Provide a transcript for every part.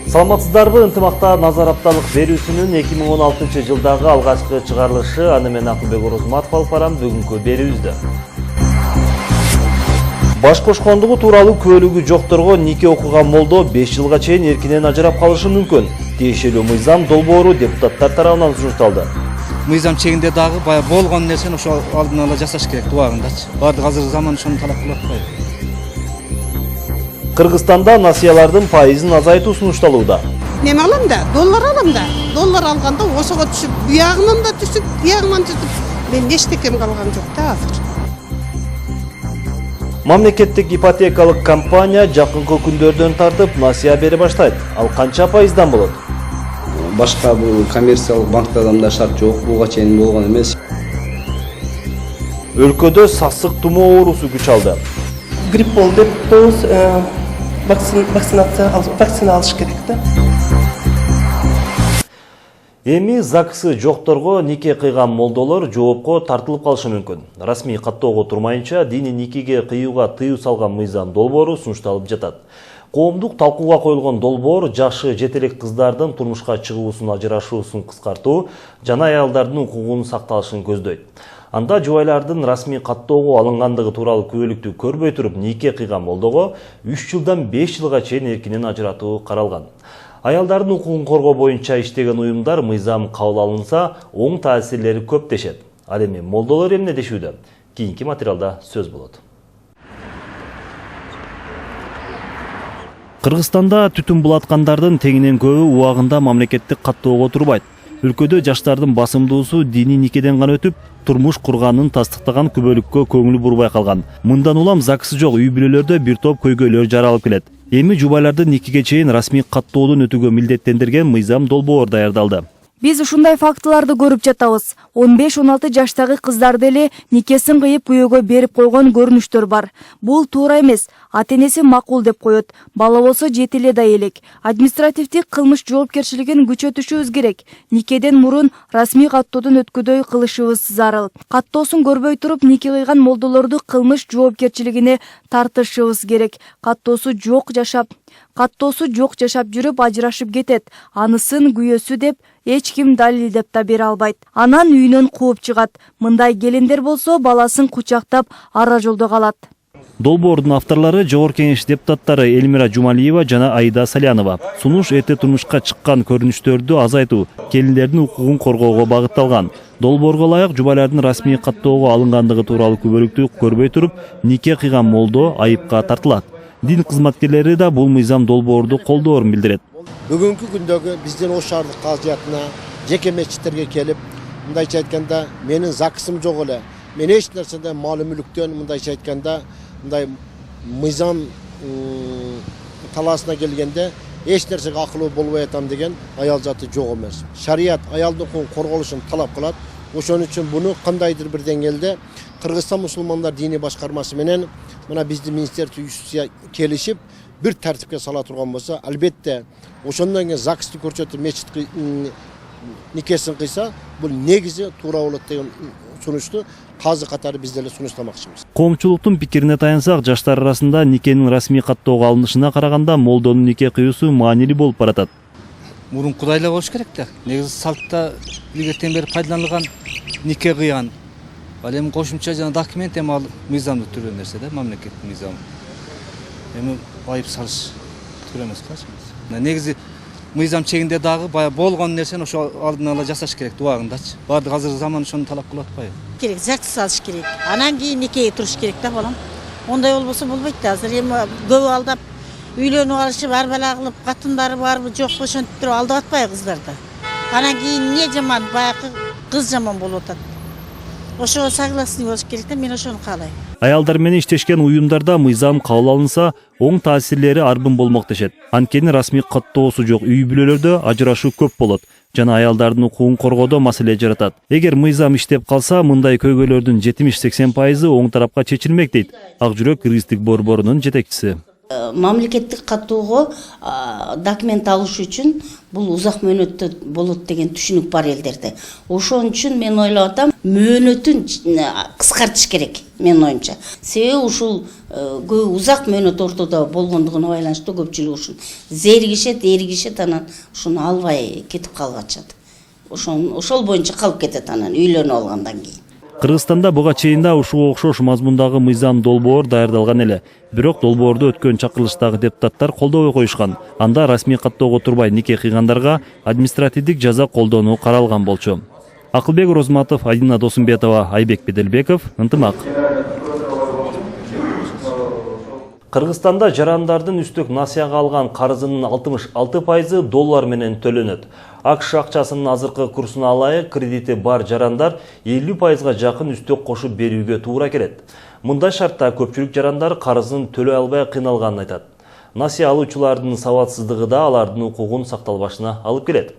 Саламатсыздарбы, ынтымакта назар апталык берүүсүнүн 2016 жылдагы алгачкы чыгарылышы аны мен Акылбек Орозматов алып барам бүгүнкү берүүбүздө. Баш кошкондугу тууралуу күбөлүгү жокторго нике окуган молдо 5 жылга чейин эркинен ажырап калышы мүмкүн. Тиешелүү мыйзам долбоору депутаттар тарабынан сунушталды. Мыйзам чегинде дагы бая болгон нерсени ошо алдын ала жасаш керек убагындачы. Баардык азыркы заман ошону талап кылып атпайбы? Кыргызстанда насыялардын пайызын азайтуу сунушталууда. Неме алам да, доллар алам да. Доллар алганда ошого түшүп, буягынан да түшүп, буягынан түшүп, мен эчтекем калган жок да азыр. Мамлекеттик ипотекалык компания жакынкы күндөрдөн тартып насыя бере баштайт. Ал канча пайыздан болот? Башка бул коммерциялык банктарда мындай шарт жок, буга чейин болгон эмес. Өлкөдө сасык тумоо оорусу күч алды. Грипп болду деп вакцина алыш керек да. Эми ЗАГСы жокторго нике кыйган молдолор жоопко тартылып калышы мүмкүн. Расмий каттоого турмайынча дини никеге кыюуга тыюу салган мыйзам долбоору сунушталып жатат. Коомдук талкууга коюлгон долбоор жашы жетелек кыздардын турмушка чыгуусун, ажырашуусун кыскартуу жана аялдардын укугунун сакталышын көздөйт. Анда жубайлардын расмий каттоого алынгандыгы тууралуу күбөлүктү көрбөй туруп нике кыйган молдого 3 жылдан 5 жылга чейин эркинен ажыратуу каралган. Аялдардын укугун коргоо боюнча иштеген уюмдар мыйзам кабыл алынса, оң таасирлери көп дешет. Ал эми молдолор эмне дешүүдө? Кийинки материалда сөз болот. Кыргызстанда түтүн булаткандардын теңинен көбү убагында мамлекеттик каттоого турбайт. Өлкөдө жаштардын басымдуусу дини никеден гана өтүп, турмуш курганын тастыктаган күбөлүккө көңүл бурбай калган. Мындан улам ЗАГСы жок үй бүлөлөрдө бир топ көйгөйлөр жаралып келет. Эми жубайлардын никеге чейин расмий каттоодон өтүүгө милдеттендирген мыйзам долбоор даярдалды. Биз ушундай фактыларды көрүп жатабыз. 15-16 жаштагы кыздар деле никесин кыйып күйөөгө берип койгон көрүнүштөр бар. Бул туура эмес. Ата-энеси макул деп коет. Бала болсо жетиле да элек. Административдик кылмыш жоопкерчилигин күчөтүшүбүз керек. Никеден мурун расмий каттоодон өткөдөй кылышыбыз зарыл. Каттоосун көрбөй туруп нике кыйган молдолорду кылмыш жоопкерчилигине тартышыбыз керек. Каттоосу жок жашап жүрүп ажырашып кетет. Анысын күйөөсү деп эч ким далилдеп да бере албайт. Анан үйүнөн кууп чыгат. Мындай келиндер болсо баласын кучактап ара жолдо калат. Долбоордун авторлору Жогорку Кеңеш депутаттары Эльмира Жумалиева жана Аида Салянова. Сунуш эрте турмушка чыккан көрүнүштөрдү азайтуу, келиндердин укугун коргоого багытталган. Долбоорго ылайык жубайлардын расмий каттоого алынгандыгы тууралуу күбөлүктү көрбөй туруп, нике кыйган молдо айыпка тартылат. Дин кызматкерлери да бул мыйзам долбоорду колдоорун билдирет. Бүгүнкү күндөгү биздин Ош шаардык казыятына, жеке мечиттерге келип, мындайча айтканда, менин ЗАГСым жок эле. Мен эч нерседен мал мүлүктөн мындайча айтканда, мындай мыйзам талаасына келгенде эч нерсеге акылуу болбой атам деген аял заты жок эмес. Шарият аялдын укугун корголушун талап кылат. Ошон үчүн буну кандайдыр бир деңгээлде Кыргызстан мусулмандар дини башкармасы менен мына биздин министрликте юстиция келишип бир тартипке сала турган болсо, албетте ошондон кийин ЗАГСты көрсөтүп мечит никесин кыйса, бул негизи туура болот деген сунушту казы катары биз деле сунуштамакчыбыз. Коомчулуктун пикирине таянсак, жаштар арасында никенин расмий каттоого алынышына караганда молдонун нике кыюусу маанилүү болуп баратат. Мурункудай эле болуш керек да. Негизи салтта илгертен бери пайдаланылган нике кыйган. Ал эми кошумча жана документ эми ал мыйзамды түргөн нерсе да, мамлекеттик мыйзам. Эми айып салыш туура эмес кылачы. Негизи мыйзам чегинде дагы бая болгон нерсени ошо алдын ала жасаш керек убагындачы. Баардык азыркы заман ошону талап кылып атпайбы? Керек, ЗАГС салыш керек. Анан кийин никеге туруш керек да балам. Ондай болбосо болбойт да. Азыр эми көбү алдап үйлөнүп алышып, ар бала кылып, катындары барбы, жокпу ошентип туруп алдап атпайбы кыздарды. Анан кийин эмне жаман, баягы кыз жаман болуп атат. Ошого согласный болуш керек да, мен ошону каалайм. Аялдар менен иштешкен уюмдарда мыйзам кабыл алынса, оң таасирлери арбын болмок дешет. Анткени расмий каттоосу жок үй бүлөлөрдө ажырашуу көп болот жана аялдардын укугун коргоодо маселе жаратат. Эгер мыйзам иштеп калса, мындай көйгөйлөрдүн 70-80% оң тарапка чечилмек дейт Ак жүрөк кыргыздык борборунун жетекчиси. Мамлекеттик катоого документ алыш үчүн бул узак мөөнөттө болот деген түшүнүк бар элдерде. Ошон үчүн мен ойлоп атам, мөөнөтүн кыскартыш керек менин оюмча. Себеби ушул узак мөөнөт ортодо болгондугуна байланыштуу көпчүлүк ушун зеригишет анан ушуну албай кетип калгачат. Ошол боюнча калып кетет анан үйлөнүп алгандан кийин. Кыргызстанда буга чейин да ушуга окшош мазмундагы мыйзам долбоор даярдалган эле. Бирок долбоорду өткөн чакырылыштагы депутаттар колдобой коюшкан. Анда расмий каттоого турбай нике кыйгандарга административдик жаза колдонуу каралган болчу. Акылбек Розматов, Айдина Досумбетова, Айбек Беделбеков, Ынтымак. Кыргызстанда жарандардын үстүк насыяга алган карызынын 66% доллар менен төлөнөт. АКШ акчасынын азыркы курсуна ылайык кредити бар жарандар 50%га жакын үстөк кошуп берүүгө туура келет. Мындай шартта көпчүлүк жарандар карызын төлөй албай кыйналганын айтат. Насыя алуучулардын сабатсыздыгы да алардын укугун сакталбашына алып келет.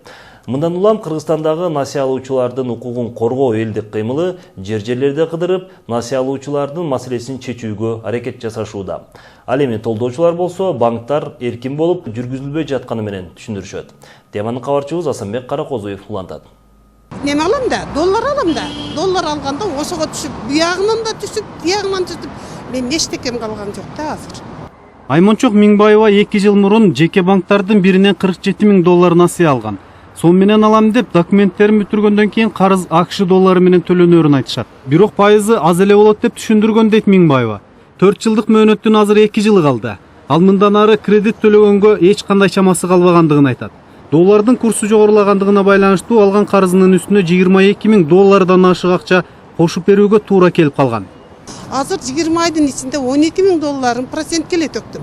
Мындан улам Кыргызстандагы насыя алуучулардын укугун коргоо элдик кыймылы жерлерде кыдырып, насыя алуучулардын маселесин чечүүгө аракет жасашууда. Ал эми толдоочулар болсо банктар эркин болуп жүргүзүлбөй жатканы менен түшүндүрүшөт. Теманы кабарчыбыз Асанбек Каракозуев улантат. Неме алам да, доллар алам да. Доллар алганда ошого түшүп, буягынан да түшүп, тиягынан түшүп, мен эчтекем калган жок да азыр. Аймончок Миңбаева 2 жыл мурун жеке банктардын биринен 47 000 доллар насыя алган. Сон менен алам деп документтерин бүтүргөндөн кийин карыз АКШ доллары менен төлөнөрүн айтышат. Бирок пайызы аз эле болот деп түшүндүргөн дейт Миңбаева. 4 жылдык мөөнөттүн азыр 2 жылы калды. Ал мындан ары кредит төлөгөнгө эч кандай чамасы калбагандыгын айтат. Доллардын курсу жогорулагандыгына байланыштуу алган карызынын үстүнө 22 000 доллардан ашык акча кошуп берүүгө туура келип калган. Азыр 20 айдын ичинде 12 000 долларын процентке эле төктүм.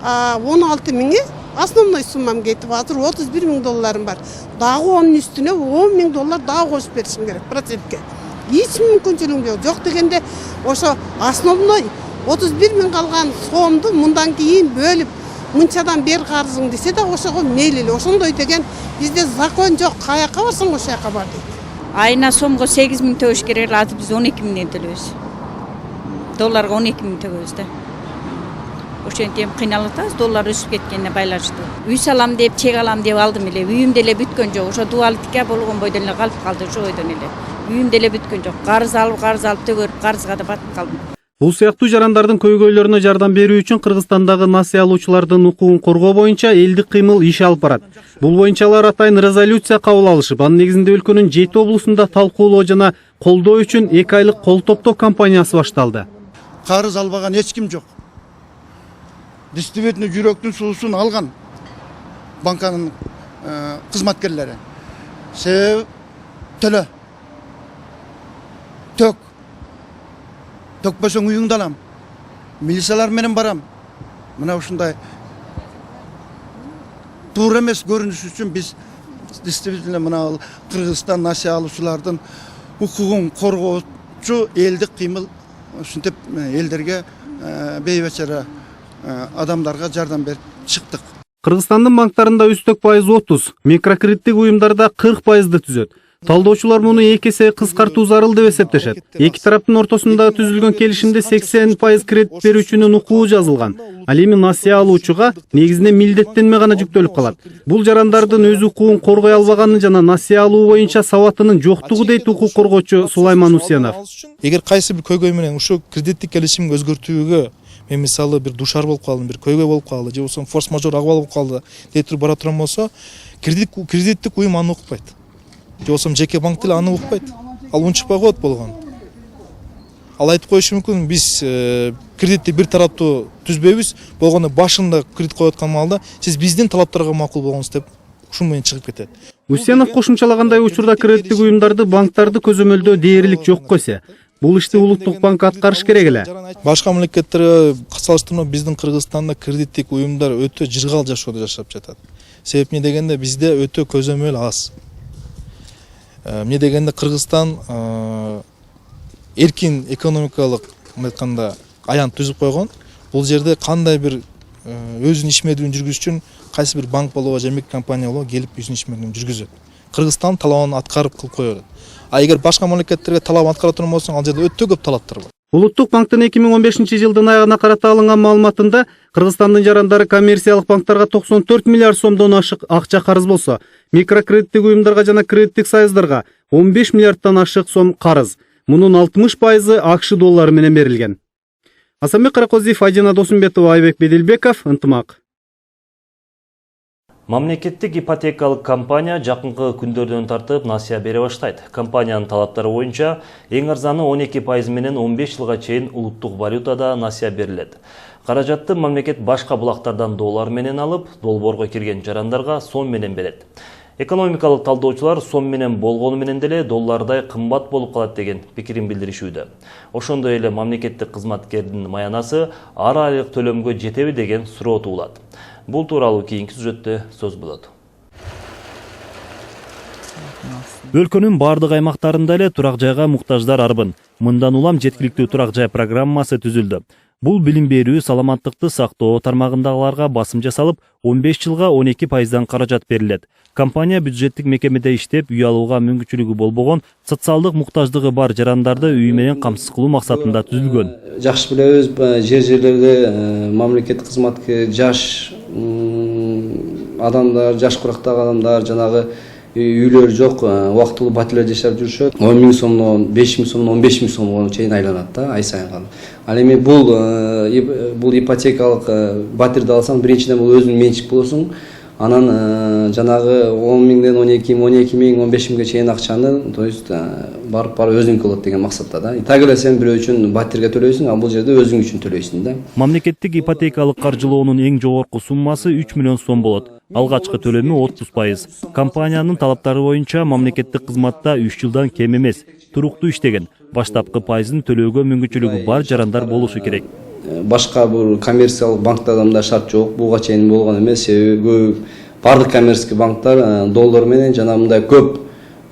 16 000 основной суммам кетип, азыр 31 000 долларым бар. Дагы онун үстүнө 10 000 доллар дагы кошуп беришим керек процентке. Эч мүмкүнчүлүгүм жок дегенде ошо основной 31 000 калган сомду мындан кийин бөлүп мынчадан бер карызың десе да ошого мейли эле. Ошондой деген бизде закон жок. Каяка барсаң ошол жака бар дейт. Айына сомго 8 000 төлөш керек, азыр биз 12 000 төлөйбүз. Долларга 12 000 төлөйбүз да. Ошентип кыйналып атабыз, доллар өсүп кеткенине байланыштуу. Үй салам деп, чек алам деп алдым эле. Үйүм деле бүткөн жок. Ошо дуалдикке болгон бойдон эле калып калды, ошо бойдон эле. Үйүм деле бүткөн жок. Карыз алып төгөрүп, карызга да батып калдым. Бул сыяктуу жарандардын көйгөйлөрүнө жардам берүү үчүн Кыргызстандагы насыя алуучулардын укугун коргоо боюнча элдик кыймыл иш алып барат. Бул боюнча алар атайын резолюция кабыл алышып, анын негизинде өлкөнүн 7 облусунда талкуулоо жана колдоо үчүн 2 айлык кол топтоо кампаниясы башталды. Карыз албаган эч ким жок. Дистрибьютный жүрөктүн суусун алган банканын кызматкерлери. Себеби төлө. Төкпөсөң үйүңдү алам. Милициялар менен барам. Мына ушундай туура эмес көрүнүш үчүн биз действительно мына Кыргызстан насыя алуучулардын укугун коргоочу элдик кыймыл ушинтип элдерге бейбечара адамдарга жардам берип чыктык. Кыргызстандын банктарында үстөк пайыз 30, микрокредиттик уюмдарда 40%ды түзөт. Талдоочулар муну 2 эсе кыскартуу зарыл деп эсептешет. Эки тараптын ортосунда түзүлгөн келишимде 80% кредит берүүчүнүн укугу жазылган. Ал эми насыя алуучуга негизинен милдеттенме гана жүктөлүп калат. Бул жарандардын өз укугун коргой албаганы жана насыя алуу боюнча сабатынын жоктугу дейт укук коргоочу Сулайман Усенов. Эгер кайсы бир көйгөй менен ушу кредиттик келишимди өзгөртүүгө мен мисалы бир душар болуп калдым, бир көйгөй болуп калды, же болбосо форс-мажор абал болуп калды дей туруп бара турган болсо, кредиттик уюм аны укпайт. Же болсо жеке банк деле аны укпайт. Ал унчукпай коет болгон. Ал айтып коюшу мүмкүн, биз кредитти бир тараптуу түзбөйбүз, болгондо башында кредит коюп аткан маалда сиз биздин талаптарга макул болгонсуз деп ушун менен чыгып кетет. Усенов кошумчалагандай учурда кредиттик уюмдарды, банктарды көзөмөлдөө дээрлик жок койсо, бул ишти улуттук банк аткарыш керек эле. Башка мамлекеттерге салыштырмалуу биздин Кыргызстанда кредиттик уюмдар өтө жыргал жашоодо жашап жатат. Себеп эмне дегенде бизде өтө көзөмөл аз. Эмне дегенде Кыргызстан эркин экономикалык айтканда аян түзүп койгон. Бул жерде кандай бир өзүнүн ишмердигин жүргүзүш үчүн кайсы бир банк болобу же микрокомпания болобу келип өзүнүн ишмердигин жүргүзөт. Кыргызстан талабын аткарып кылып коет. А эгер башка мамлекеттерге талабын аткара турган болсоң, ал жерде өтө көп талаптар бар. Улуттук банктын 2015 жылдын аягына карата алынган маалыматында Кыргызстандын жарандары коммерциялык банктарга 94 миллиард сомдон ашык акча карыз болсо, микрокредиттик уюмдарга жана кредиттик союздарга 15 миллиарддан ашык сом карыз. Мунун 60% АКШ доллары менен берилген. Асанбек Каракозиев, Айдина Досумбетова, Айбек Беделбеков, Ынтымак. Мамлекеттик ипотекалык компания жакынкы күндөрдөн тартып насыя бере баштайт. Компаниянын талаптары боюнча эң арзаны 12% менен 15 жылга чейин улуттук валютада насыя берилет. Каражатты мамлекет башка булактардан доллар менен алып, долбоорго кирген жарандарга сом менен берет. Экономикалык талдоочулар сом менен болгону менен деле доллардай кымбат болуп калат деген пикирин билдиришүүдө. Ошондой эле мамлекеттик кызматкердин маянасы ар айлык төлөмгө жетеби деген суроо туулат. Бул тууралуу кийинки сюжетте сөз болот. Өлкөнүн бардык аймактарында эле турак жайга муктаждар арбын. Мындан улам жеткиликтүү турак жай программасы түзүлдү. Бул билим берүү, саламаттыкты сактоо тармагындагыларга басым жасалып, 15 жылга 12%дан каражат берилет. Компания бюджеттик мекемеде иштеп, үй алууга мүмкүнчүлүгү болбогон, социалдык муктаждыгы бар жарандарды үй менен камсыз кылуу максатында түзүлгөн. Жакшы билебиз, жер-жерлерде мамлекеттик кызматкер, жаш адамдар, жаш курактагы адамдар, жанагы үйлөр жок, убактылуу батирлер жашап жүрүшөт. 10 миң сомдон 5 миң сомдон 15 миң сомго чейин айланат да, ай сайын. Ал эми бул ипотекалык батирди алсаң, биринчиден бул өзүң менчик болосуң. Анан жанагы 10 миңден 12 миң, 15 миңге чейин акчаны, то есть барып өзүңкү болот деген максатта да. Так эле сен бирөө үчүн батирге төлөйсүң, а бул жерде өзүң үчүн төлөйсүң да. Мамлекеттик ипотекалык каржылоонун эң жогорку суммасы 3 миллион сом болот. Алгачкы төлөмү 30%. Компаниянын талаптары боюнча мамлекеттик кызматта 3 жылдан кем эмес, туруктуу иштеген, баштапкы пайызын төлөөгө мүмкүнчүлүгү бар жарандар болушу керек. Башка бул коммерциялык банктарда мындай шарт жок, буга чейин болгон эмес. Себеби бардык коммерческий банктар доллар менен жана мындай көп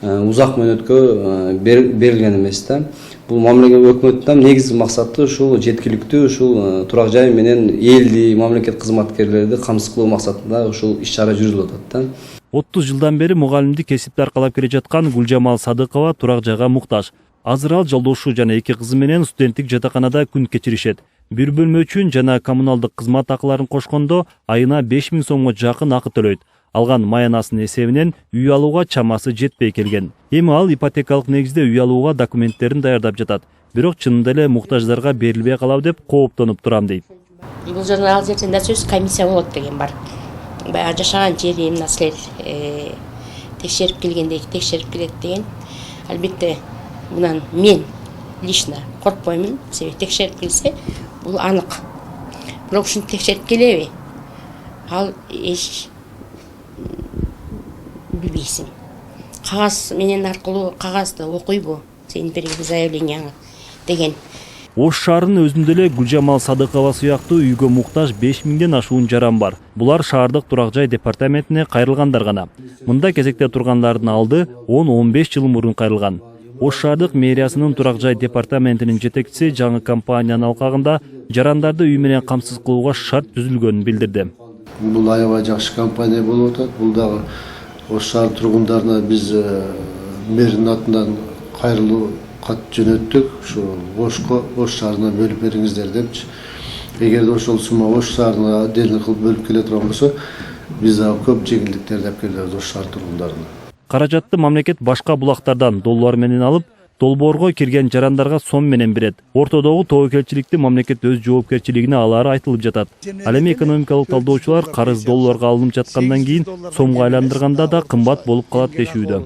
узак мөөнөткө берилген эмес да. Бул мамлекет өкмөттүн негизги максаты ушул жеткиликтүү ушул турак жай менен элди, мамлекет кызматкерлерди камсыз кылуу максатында ушул иш-чара жүргүзүлүп атат да. 30 жылдан бери мугалимдик кесипти аркалап келе жаткан Гүлжамал Садыкова турак жайга муктаж. Азыр ал жолдошу жана 2 кызы менен студенттик жатаканада күн кечиришет. Бир бөлмө үчүн жана коммуналдык кызмат акыларын кошкондо айына 5 миң сомго жакын акы төлөйт. Алган маянасынын эсебинен үй алууга чамасы жетпей келген. Эми ал ипотекалык негизде үй алууга документтерин даярдап жатат. Бирок чынында эле муктаждарга берилбей калабы деп кооптонуп турам дейт. Бул жана ал жерде сөз комиссия болот деген бар. Баягы жашаган жерин наслер текшерип келгенде текшерип келет деген. Албетте мындан мен лично коркпоймун. Себеби текшерип келсе бул анык. Бирок ушуну текшерип келеби? Ал эч билбейсиң. Кагаз менен аркылуу кагазды окуйбу? Сенин берген заявленияңы деген. Ош шаарынын өзүндө эле Гүлжамал Садыкова сыяктуу үйгө муктаж 5 миңден ашуун жаран бар. Булар шаардык турак жай департаментине кайрылгандар гана. Мында кезекте тургандардын алды 10-15 жыл мурун кайрылган. Ош шаардык мэриясынын турак жай департаментинин жетекчиси жаңы компаниянын алкагында жарандарды үй менен камсыз кылууга шарт түзүлгөнүн билдирди. Бул аябай жакшы компания болуп атат. Бул дагы Ош шаар тургундарына биз мэрдин атынан кайрылуу кат жөнөттүк. Ушу Ош шаарына бөлүп бериңиздер депчи. Эгерде ошол сумма Ош шаарына отдельно кылып бөлүп келе турган болсо, биз дагы көп жеңилдиктерди алып келебиз Ош шаар тургундарына. Каражатты мамлекет башка булактардан доллар менен алып, долбоорго кирген жарандарга сом менен берет. Ортодогу тобокелчиликти мамлекет өз жоопкерчилигине алары айтылып жатат. Ал эми экономикалык талдоочулар карыз долларга алынып жаткандан кийин сомго айландырганда да кымбат болуп калат дешүүдө.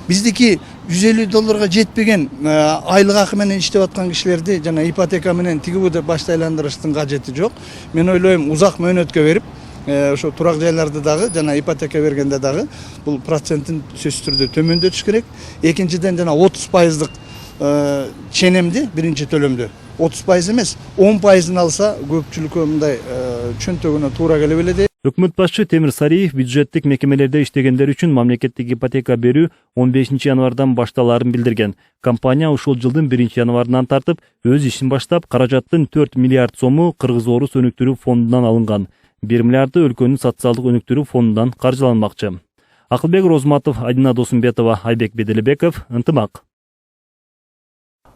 Биздики 150 долларга жетпеген айлык акы менен иштеп аткан кишилерди жана ипотека менен тигибу деп башта айландырыштын кажети жок. Мен ойлойм, узак мөөнөткө берип, ошо турак жайларды дагы жана ипотека бергенде дагы бул процентин сөзсүз түрдө төмөндөтүш керек. Экинчиден жана 30%дык ченемди биринчи төлөмдө 30% эмес 10%ын алса көпчүлүккө мындай чөнтөгүнө туура келе билет. Өкмөт башчы Темир Сариев бюджеттик мекемелерде иштегендер үчүн мамлекеттик ипотека берүү 15 январдан башталарын билдирген. Компания ушул жылдын 1 январынан тартып өз ишин баштап, каражаттын 4 миллиард сому Кыргыз-Орус өнүктүрүү фондунан алынган. 1 миллиарды өлкөнүн социалдык өнүктүрүү фондунан каржыланмакчы. Акылбек Розматов, Адина Досумбетова, Айбек Беделебеков, ынтымак.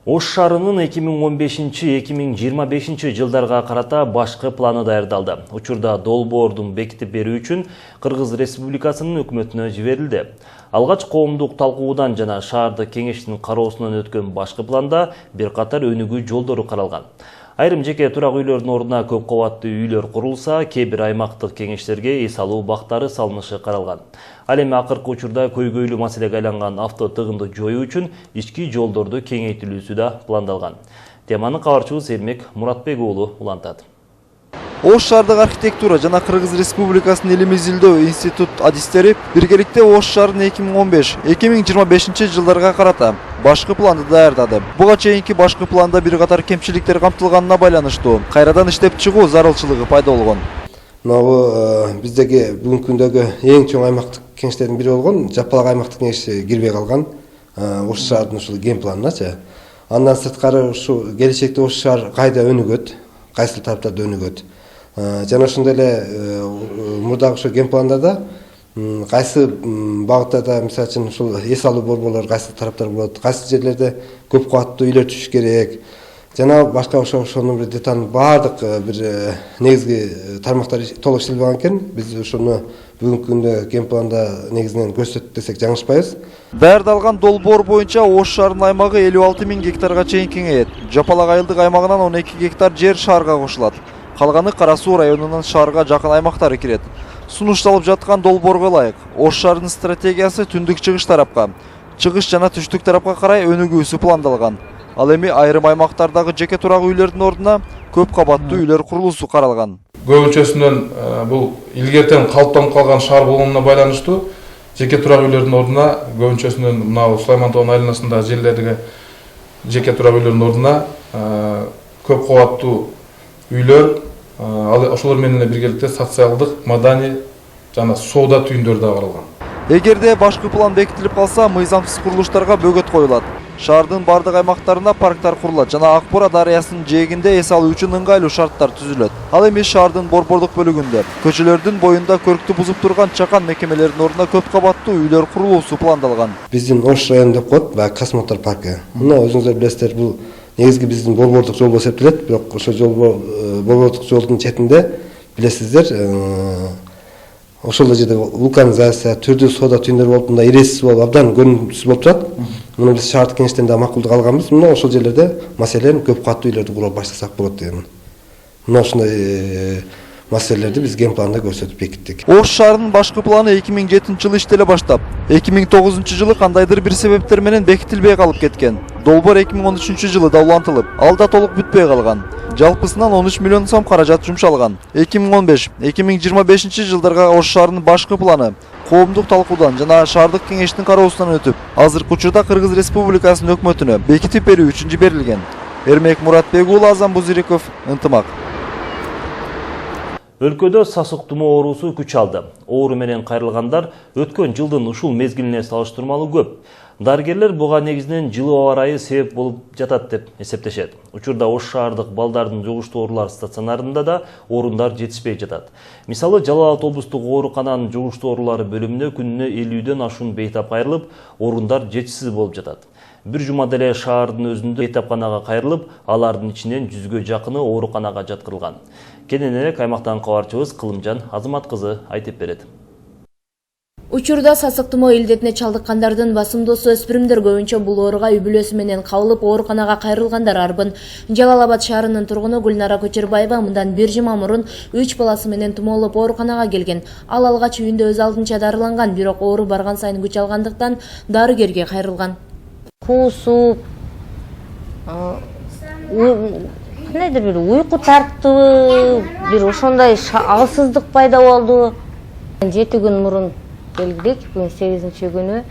Ош шаарынын 2015-2025 жылдарга карата башкы планы даярдалды. Учурда долбоордун бекитип берүү үчүн Кыргыз Республикасынын өкмөтүнө жиберилди. Алгач коомдук талкуудан жана шаардык кеңештин кароосунан өткөн башкы планда бир катар өнүгүү жолдору каралган. Айрым жеке турак үйлөрдүн ордуна көп кабаттуу үйлөр курулса, кээ бир аймактык кеңештерге эс алуу бактары салынышы каралган. Ал эми акыркы учурда көйгөйлүү маселеге айланган авто тыгынды жоюу үчүн ички жолдорду кеңейтилүүсү да пландалган. Теманы кабарчыбыз Эрмек Муратбек уулу улантат. Ош шаардык архитектура жана Кыргыз Республикасынын элим изилдөө институт адистери биргеликте Ош шаарынын 2015-2025 жылдарга карата башкы планды даярдады. Буга чейинки башкы планда бир катар кемчиликтер камтылганына байланыштуу кайрадан иштеп чыгуу зарылчылыгы пайда болгон. Мына биздеги бүгүнкү күндөгү эң чоң аймактык кеңештердин бири болгон Жапалак аймактык кеңеши кирбей калган Ош шаарынын ушул ген планыначы. Андан сырткары ушу келечекте Ош шаар кайда өнүгөт, кайсы тараптарда өнүгөт. Жана ошондой эле мурдагы ошо ген пландарда кайсы багыттарда мисалы үчүн ушул эс алуу борборлор кайсы тараптар болот, кайсы жерлерде көп кабаттуу үйлөр түшүш керек. Жана башка ошонун бир деталь баардык бир негизги тармактар толук иштелбеген экен. Биз ошону бүгүнкү күндө ген планда негизинен көрсөттүк десек жаңылышпайбыз. Даярдалган долбоор боюнча Ош шаарынын аймагы 56 000 гектарга чейин кеңейет. Жапалак айылдык аймагынан 12 гектар жер шаарга кошулат. Калганы Кара Суу районунун шаарга жакын аймактары кирет. Сунушталып жаткан долбоорго ылайык Ош шаарынын стратегиясы түндүк-чыгыш тарапка, чыгыш жана түштүк тарапка карай өнүгүүсү пландалган. Ал эми айрым аймактардагы жеке турак үйлөрдүн ордуна көп кабаттуу үйлөр курулуусу каралган. Көбүнчөсүнөн бул илгертен калыптанып калган шаар болгонуна байланыштуу жеке турак үйлөрдүн ордуна көбүнчөсүнөн мына Сулайман тоонун айланасындагы жерлердеги жеке турак үйлөрдүн ордуна көп кабаттуу үйлөр, ошолор менен биргеликте социалдык, маданий жана соода түйүндөр да каралган. Эгерде башкы план бекитилип калса, мыйзамсыз курулуштарга бөгөт коюлат. Шаардын бардык аймактарында парктар курулат жана Акбора дарыясынын жээгинде эс алуу үчүн ыңгайлуу шарттар түзүлөт. Ал эми шаардын борбордук бөлүгүндө, көчөлөрдүн боюнда көрктү бузуп турган чакан мекемелердин ордуна көп кабаттуу үйлөр курулуусу пландалган. Биздин Ош району деп коет, баягы космонавттар паркы. Мына өзүңүздөр билесиздер, бул негизги биздин борбордук жол болуп эсептелет, бирок ошол борбордук жолдун четинде билесиздер, ошол жерде вулканизация, түрдүү соода түйүндөр болуп, мындай иресиз болуп, абдан көрүнүксүз болуп турат. Муну биз шаардык кеңештен да макулдук алганбыз. Мына ошол жерлерде маселен көп каттуу үйлөрдү кура баштасак болот деген. Мына ошондой маселелерди биз ген планда көрсөтүп бекиттик. Ош шаарынын башкы планы 2007-жылы иштеле баштап, 2009-жылы кандайдыр бир себептер менен бекитилбей калып кеткен. Долбоор 2013-жылы да улантылып, ал да толук бүтпөй калган. Жалпысынан 13 миллион сом каражат жумшалган. 2015-2025 жылдарга Ош шаарынын башкы планы коомдук талкуудан жана шаардык кеңештин кароосунан өтүп, азыркы учурда Кыргыз Республикасынын өкмөтүнө бекитип берүү үчүн жиберилген. Эрмек Муратбек уулу, Азам Бузириков, ынтымак. Өлкөдө сасык тумоо оорусу күч алды. Оору менен кайрылгандар өткөн жылдын ушул мезгилине салыштырмалуу көп. Дарыгерлер буга негизинен жылуу аба ырайы себеп болуп жатат деп эсептешет. Учурда Ош шаардык балдардын жугуштуу оорулар стационарында да орундар жетишпей жатат. Мисалы, Жалал Абад облустук оорукананын жугуштуу оорулары бөлүмүнө күнүнө 50дөн ашуун бейтап кайрылып, орундар жетишсиз болуп жатат. Бир жумада эле шаардын өзүндө бейтапканага кайрылып, алардын ичинен 100гө жакыны ооруканага жаткырылган. Кененирээк аймактан кабарчыбыз Кылымжан Азамат кызы айтып берет. Учурда сасык тумоо илдетине чалдыккандардын басымдоосу өспүрүмдөр, көбүнчө бул ооруга үй бүлөсү менен кабылып ооруканага кайрылгандар арбын. Жалал Абад шаарынын тургуну Гүлнара Көчөрбаева мындан 1 жума мурун 3 баласы менен тумоолоп ооруканага келген. Ал алгач үйүндө өз алдынча дарыланган, бирок оору барган сайын күч алгандыктан дарыгерге кайрылган. Куусуп, кандайдыр бир уйку тартты, бир ошондой алсыздык пайда болду. 7 күн мурун келдик, бүгүн 8-күнү.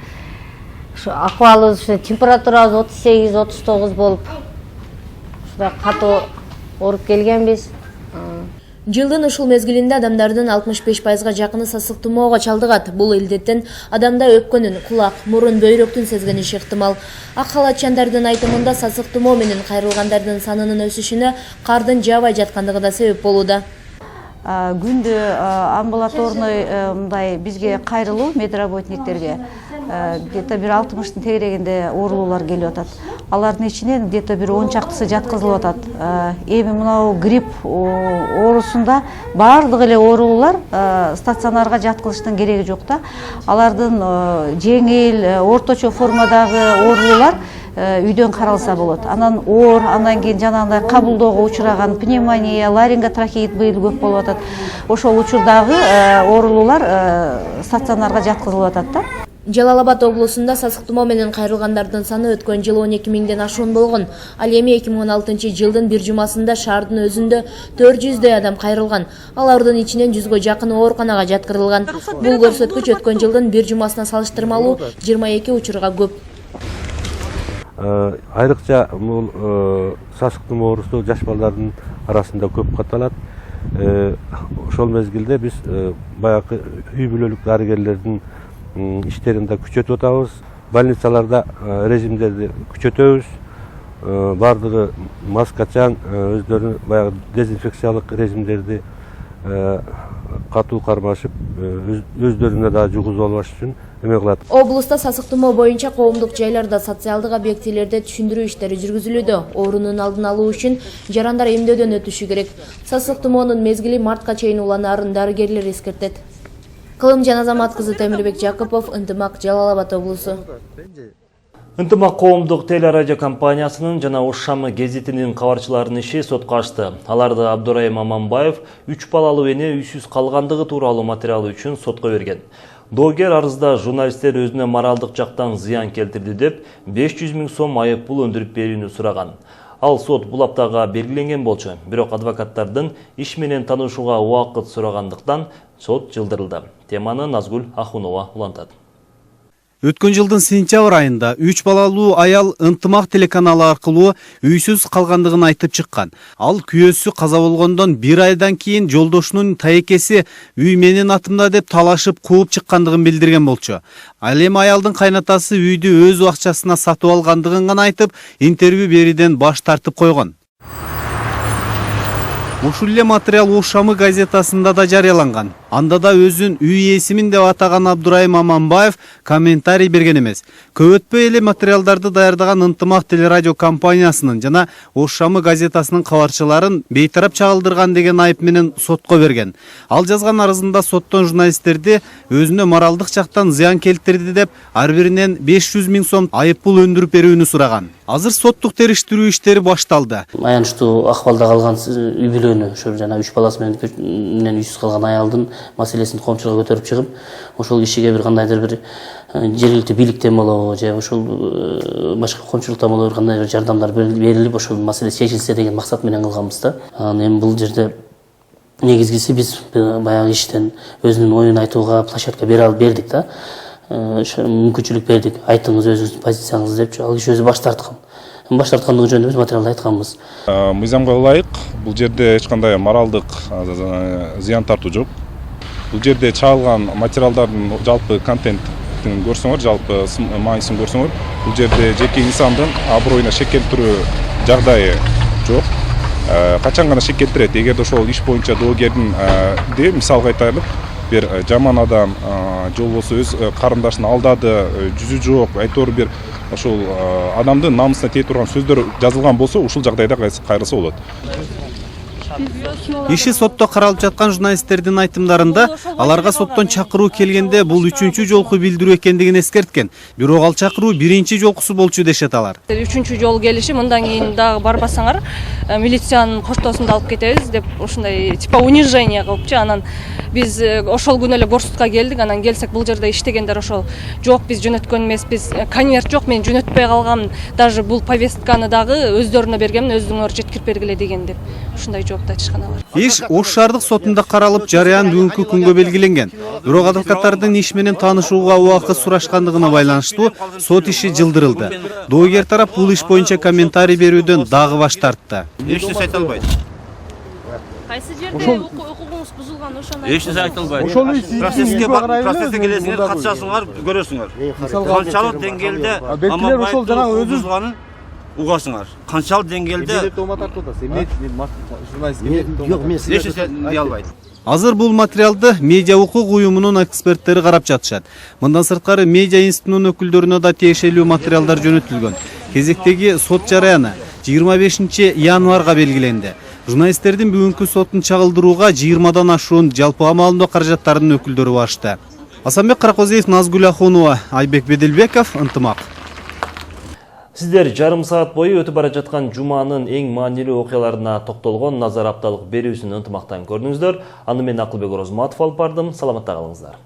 Акыбалыбыз, температурабыз 38-39 болуп, катуу ооруп келгенбиз. Жылдын ушул мезгилинде адамдардын 65%га жакыны сасык тумоого чалдыгат. Бул илдеттен адамда өпкөнүн, кулак, мурун, бөйрөктүн сезгениши ыктымал. Ак халатчандардын айтымында сасык тумоо менен кайрылгандардын санынын өсүшүнө кардын жаабай жаткандыгы да себеп болууда. күндө амбулаторный мындай бизге кайрылуу медработниктерге где-то бир 60-тын тегерегинде оорулуулар келип атат. Алардын ичинен где-то бир 10 чактысы жаткызылып атат. Эми мынау грипп оорусунда баардык эле оорулуулар стационарга жаткызыштын кереги жок да. Алардын жеңил, орточо формадагы оорулуулар үйдөн каралса болот. Анан оор, андан кийин жанагындай кабылдоого учураган пневмония, ларинготрахеит быйыл көп болуп атат. Ошол учурдагы оорулуулар стационарга жаткызылып атат да. Жалал Абад облусунда сасык тумоо менен кайрылгандардын саны өткөн жылы 12 миңден ашуун болгон. Ал эми 2016 жылдын бир жумасында шаардын өзүндө 400дөй адам кайрылган. Алардын ичинен 100гө жакын ооруканага жаткырылган. Бул көрсөткүч өткөн жылдын бир жумасына салыштырмалуу 22 учурга көп. Айрыкча бул сасык тумоо оорусу жаш балдардын арасында көп катталат. Ошол мезгилде биз баягы үй бүлөлүк дарыгерлердин иштерин да күчөтүп атабыз. Больницаларда режимдерди күчөтөбүз. Бардыгы маскачан, өздөрүнүн баягы дезинфекциялык режимдерди катуу кармашып, өздөрүнө да жугузуп албаш үчүн эме кылат. Облуста сасык тумоо боюнча коомдук жайларда, социалдык объектилерде түшүндүрүү иштери жүргүзүлүүдө. Оорунун алдын алуу үчүн жарандар эмдөөдөн өтүшү керек. Сасык тумоонун мезгили мартка чейин уланаарын дарыгерлер эскертет. Кылым жана Азамат кызы Темирбек Жакупов, Ынтымак, Жалал Абад облусу. Ынтымак коомдук телерадио компаниясынын жана Ош шамы гезитинин кабарчыларынын иши сотко ачты. Аларды Абдурайым Аманбаев 3 балалуу эне үйсүз калгандыгы тууралуу материалы үчүн сотко берген. Доогер арызда журналисттер өзүнө моралдык жактан зыян келтирди деп 500 000 сом айып пул өндүрүп берүүнү сураган. Ал сот бул аптага белгиленген болчу. Бирок адвокаттардын иш менен таанышууга убакыт сурагандыктан сот жылдырылды. Теманы Назгүл Ахунова улантат. Өткөн жылдын сентябрь айында 3 балалуу аял Ынтымак телеканалы аркылуу үйсүз калгандыгын айтып чыккан. Ал күйөөсү каза болгондон 1 айдан кийин жолдошунун таекеси үй менин атымда деп талашып кууп чыккандыгын билдирген болчу. Ал эми аялдын кайнатасы үйдү өз акчасына сатып алгандыгын гана айтып, интервью берүүдөн баш тартып койгон. Ушул эле материал Ош шамы газетасында да жарыяланган. Анда да өзүн үй ээсимин деп атаган Абдурайым Аманбаев комментарий берген эмес. Көп өтпөй эле материалдарды даярдаган Ынтымак телерадио компаниясынын жана Ош шамы газетасынын кабарчыларын бейтарап чагылдырган деген айып менен сотко берген. Ал жазган арызында соттон журналисттерди өзүнө моралдык жактан зыян келтирди деп ар биринен 500 000 сом айып пул өндүрүп берүүнү сураган. Азыр соттук териштирүү иштери башталды. Аянычтуу акыбалда калган үй бүлөнү, ошол жана 3 баласы менен үйсүз калган аялдын маселесин коомчулукка көтөрүп чыгып, ошол кишиге бир кандайдыр бир жергиликтүү бийликтен болобу же ошол башка коомчулуктан болобу бир кандайдыр жардамдар берилип, ошол маселе чечилсе деген максат менен кылганбыз да. Эми бул жерде негизгиси биз баягы иштен өзүнүн оюн айтууга площадка бердик да. Мүмкүнчүлүк бердик. Айтыңыз өзүңүздүн позицияңызды депчи, ал киши өзү баш тарткан. Баш тарткандыгы жөнүндө биз материалда айтканбыз. Мыйзамга ылайык, бул жерде эч кандай моралдык зыян тартуу жок. Бул жерде чыгарылган материалдардын жалпы контентин көрсөңөр, жалпы мааниsin көрсөңөр, бул жерде жеке инсандын аброюна шек келтирүү жагдайы жок. Качан гана шек келтирет, эгерде ошол иш боюнча доогердин мисалга айтайлык, бир жаман адам же болбосо өз карындашын алдады, жүзү жок, айтор бир ошол адамдын намысына тие турган сөздөр жазылган болсо, ушул жагдайда кайрылса болот. Иши сотто каралып жаткан журналисттердин айтымдарында аларга соттон чакыруу келгенде бул 3-чү жолку билдирүү экендигин эскерткен. Бирок ал чакыруу 1-чи жолкусу болчу дешет алар. 3-чү жол келиши, мындан кийин дагы барбасаңар, милициянын коштоосунда алып кетебиз деп ушундай типа унижение кылыпчы. Анан биз ошол күнү эле горсудка келдик. Анан келсек бул жерде иштегендер ошол жок, биз жөнөткөн эмеспиз, конверт жок, мен жөнөтпөй калгам, даже бул повестканы дагы өздөрүнө бергенмин, өзүңөр жеткирип бергиле деген деп. Ушундай жооп айтышкан алар. Иш Ош шаардык сотунда каралып, жарыян бүгүнкү күнгө белгиленген. Бирок адвокаттардын иш менен таанышууга убакыт сурашкандыгына байланыштуу сот иши жылдырылды. Доогер тарап бул иш боюнча комментарий берүүдөн дагы баш тартты. Эч нерсе айта албайт. Кайсы жерде укугуңуз бузулган ошону эч нерсе айта албайт. Процесске келесиңер, катышасыңар, көрөсүңөр. Канчалык деңгээлде Аманбаевдин бузулганын угасыңар. Канчалык деңгээлде Эмне тома тартып атасыз? Эмне журналист Жок, мен силерге дей албайт. Азыр бул материалды медиа укук уюмунун эксперттери карап жатышат. Мындан сырткары медиа институтунун өкүлдөрүнө да тиешелүү материалдар жөнөтүлгөн. Кезектеги сот жараяны 25 январга белгиленди. Журналисттердин бүгүнкү сотун чагылдырууга 20дан ашуун жалпы амалдоо каражаттарынын өкүлдөрү башты. Асанбек Каракозиев, Назгүл Ахунова, Айбек Беделбеков, Ынтымак. Сиздер жарым саат бою өтүп бара жаткан жуманын эң маанилүү окуяларына токтолгон назар апталык берүүсүн Ынтымактан көрдүңүздөр. Аны мен Акылбек Орозматов алып бардым. Саламатта калыңыздар.